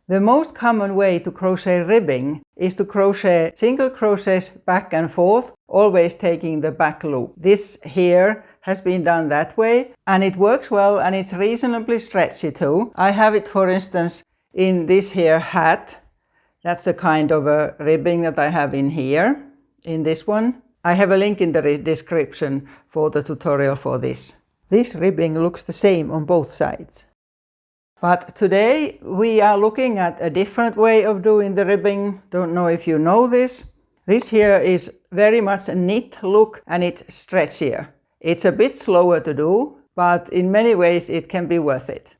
The most common way to crochet ribbing is to crochet single crochets back and forth, always taking the back loop. This here has been done that way and it works well and it's reasonably stretchy too. I have it, for instance, in this here hat. That's a kind of a ribbing that I have in here, in this one. I have a link in the description for the tutorial for this. This ribbing looks the same on both sides. But today we are looking at a different way of doing the ribbing. Don't know if you know this. This here is very much a knit look and it's stretchier. It's a bit slower to do, but in many ways it can be worth it.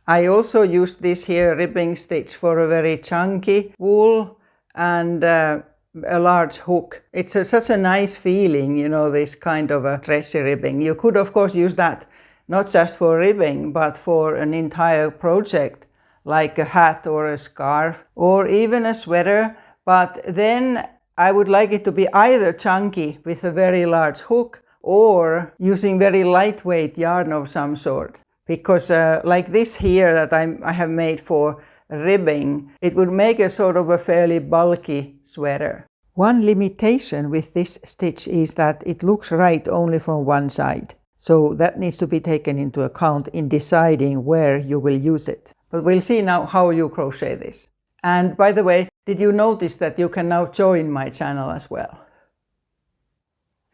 I also used this here ribbing stitch for a very chunky wool and a large hook. It's such a nice feeling, you know, this kind of a stretchy ribbing. You could of course use that not just for ribbing, but for an entire project, like a hat or a scarf or even a sweater. But then I would like it to be either chunky with a very large hook or using very lightweight yarn of some sort. Because like this here that I have made for ribbing, it would make a sort of a fairly bulky sweater. One limitation with this stitch is that it looks right only from one side. So that needs to be taken into account in deciding where you will use it. But we'll see now how you crochet this. And by the way, did you notice that you can now join my channel as well?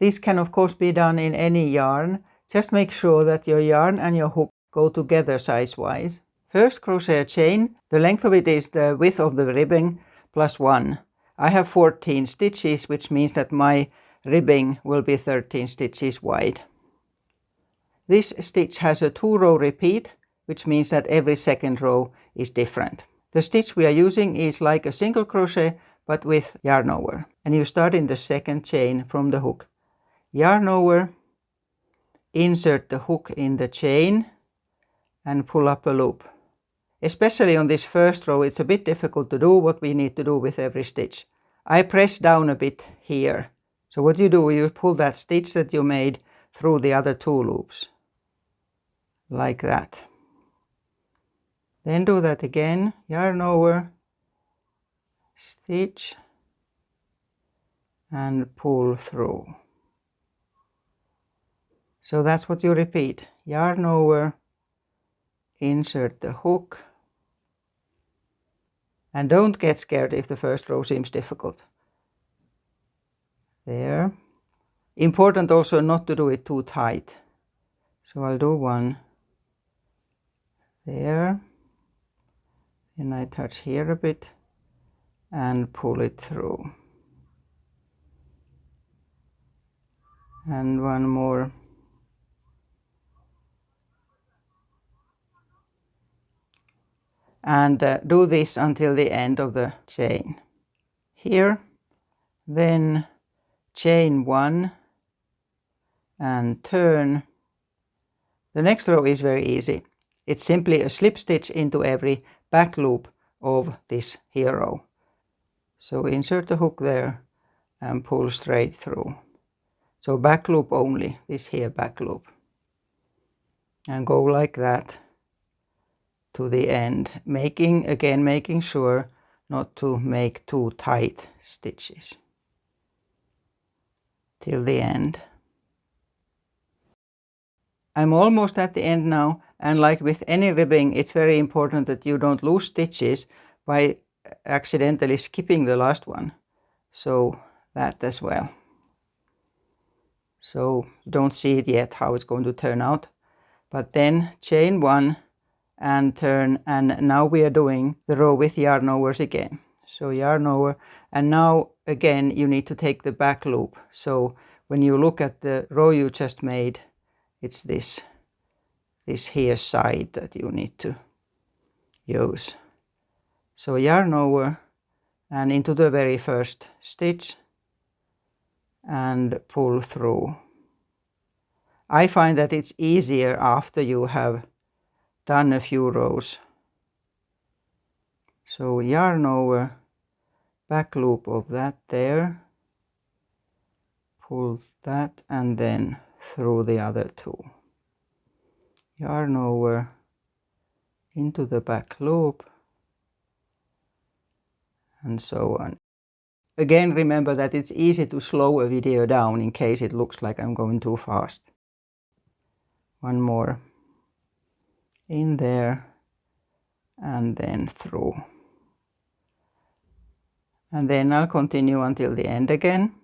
This can of course be done in any yarn. Just make sure that your yarn and your hook go together size-wise. First crochet a chain. The length of it is the width of the ribbing plus 1. I have 14 stitches, which means that my ribbing will be 13 stitches wide. This stitch has a 2-row repeat, which means that every second row is different. The stitch we are using is like a single crochet, but with yarn over. And you start in the second chain from the hook. Yarn over, insert the hook in the chain, and pull up a loop. Especially on this first row, it's a bit difficult to do what we need to do with every stitch. I press down a bit here. So what you do, you pull that stitch that you made through the other 2 loops. Like that. Then do that again, yarn over, stitch, and pull through. So that's what you repeat. Yarn over, insert the hook, and don't get scared if the first row seems difficult. There. Important also not to do it too tight. So I'll do one there. Then I touch here a bit and pull it through. And one more. And do this until the end of the chain. Here, then chain 1 and turn. The next row is very easy. It's simply a slip stitch into every back loop of this here row. So insert the hook there and pull straight through. So back loop only, this here back loop. And go like that to the end, making sure not to make too tight stitches till the end. I'm almost at the end now, and like with any ribbing, it's very important that you don't lose stitches by accidentally skipping the last one. So that as well. So don't see it yet how it's going to turn out. But then chain 1 and turn, and now we are doing the row with yarn overs again. So yarn over, and now again you need to take the back loop. So when you look at the row you just made, it's this here side that you need to use. So yarn over and into the very first stitch and pull through. I find that it's easier after you have done a few rows. So yarn over, back loop of that there, pull that and then through the other 2. Yarn over into the back loop and so on. Again, remember that it's easy to slow a video down in case it looks like I'm going too fast. One more in there and then through. And then I'll continue until the end again.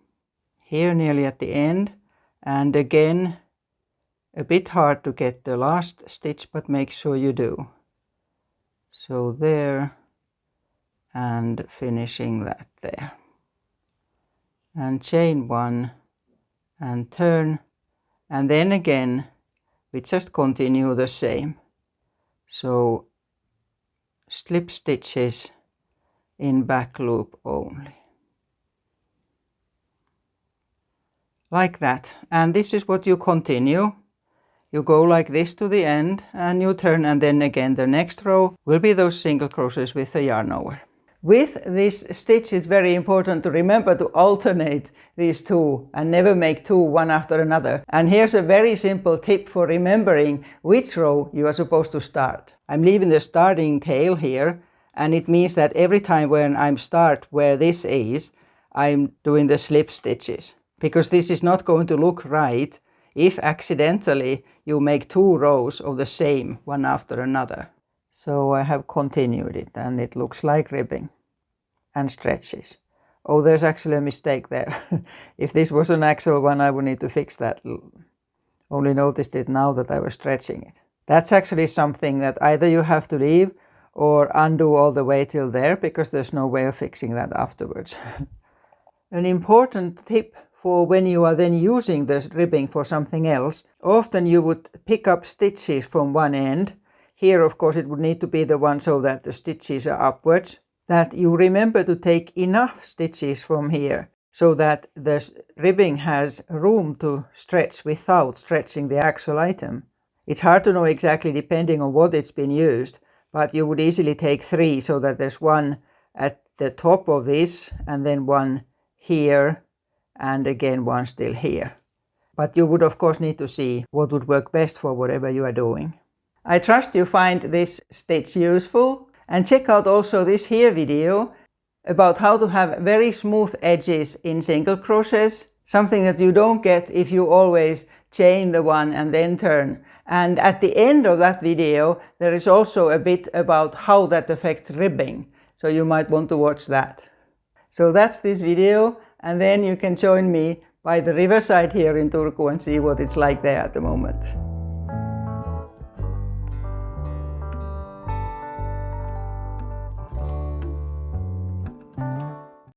Here nearly at the end, and again a bit hard to get the last stitch, but make sure you do. So there, and finishing that there. And chain one and turn, and then again we just continue the same. So slip stitches in back loop only. Like that. And this is what you continue. You go like this to the end and you turn, and then again the next row will be those single crochets with the yarn over. With this stitch, it's very important to remember to alternate these two and never make two one after another. And here's a very simple tip for remembering which row you are supposed to start. I'm leaving the starting tail here, and it means that every time when I start where this is, I'm doing the slip stitches. Because this is not going to look right if accidentally you make two rows of the same one after another. So I have continued it, and it looks like ribbing and stretches. Oh, there's actually a mistake there. If this was an actual one, I would need to fix that. Only noticed it now that I was stretching it. That's actually something that either you have to leave or undo all the way till there, because there's no way of fixing that afterwards. An important tip for when you are then using the ribbing for something else, often you would pick up stitches from one end. Here, of course, it would need to be the one so that the stitches are upwards. That you remember to take enough stitches from here so that the ribbing has room to stretch without stretching the actual item. It's hard to know exactly depending on what it's been used, but you would easily take 3 so that there's one at the top of this and then one here and again one still here. But you would of course need to see what would work best for whatever you are doing. I trust you find this stitch useful, and check out also this here video about how to have very smooth edges in single crochets, something that you don't get if you always chain the one and then turn. And at the end of that video there is also a bit about how that affects ribbing, so you might want to watch that. So that's this video, and then you can join me by the riverside here in Turku and see what it's like there at the moment.